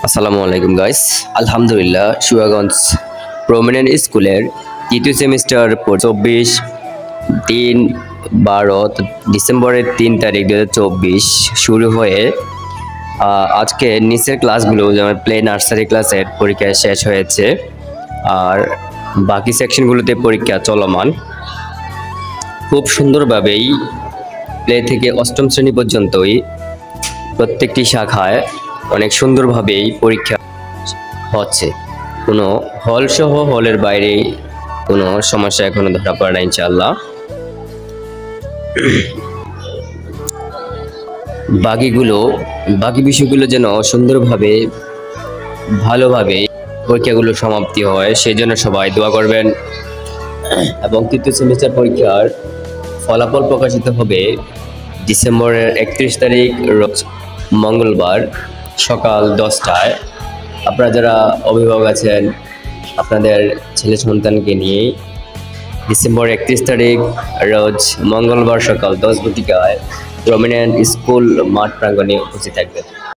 আসসালামু আলাইকুম গাইস, আলহামদুলিল্লাহ সুয়াগঞ্জ প্রমিনেন্ট স্কুলের তৃতীয় সেমিস্টার 24-3-12 ডিসেম্বরের 3 তারিখ 2024 শুরু হয়ে আজকে নিচের ক্লাসগুলো যেমন প্লে নার্সারি ক্লাসের পরীক্ষা শেষ হয়েছে আর বাকি সেকশনগুলোতে পরীক্ষা চলমান। খুব সুন্দরভাবেই প্লে থেকে অষ্টম শ্রেণী পর্যন্তই প্রত্যেকটি শাখায় অনেক সুন্দরভাবেই পরীক্ষা হচ্ছে। কোনো হল সহ হলের বাইরে কোনো সমস্যা এখনো ধরা পড়ে না ইনশাআল্লাহ। বাকি বিষয়গুলো যেন সুন্দরভাবে ভালোভাবে পরীক্ষাগুলো সমাপ্তি হয় সেই জন্য সবাই দোয়া করবেন। এবং তৃতীয় সেমিস্টার পরীক্ষার ফলাফল প্রকাশিত হবে ডিসেম্বরের 31 তারিখ রোজ মঙ্গলবার সকাল 10টায়। আপনারা যারা অভিভাবক আছেন আপনাদের ছেলে সন্তানকে নিয়ে ডিসেম্বর 31 তারিখ রোজ মঙ্গলবার সকাল 10 ঘটিকায় প্রমিনেন্ট স্কুল মাঠ প্রাঙ্গণে উপস্থিত থাকবেন।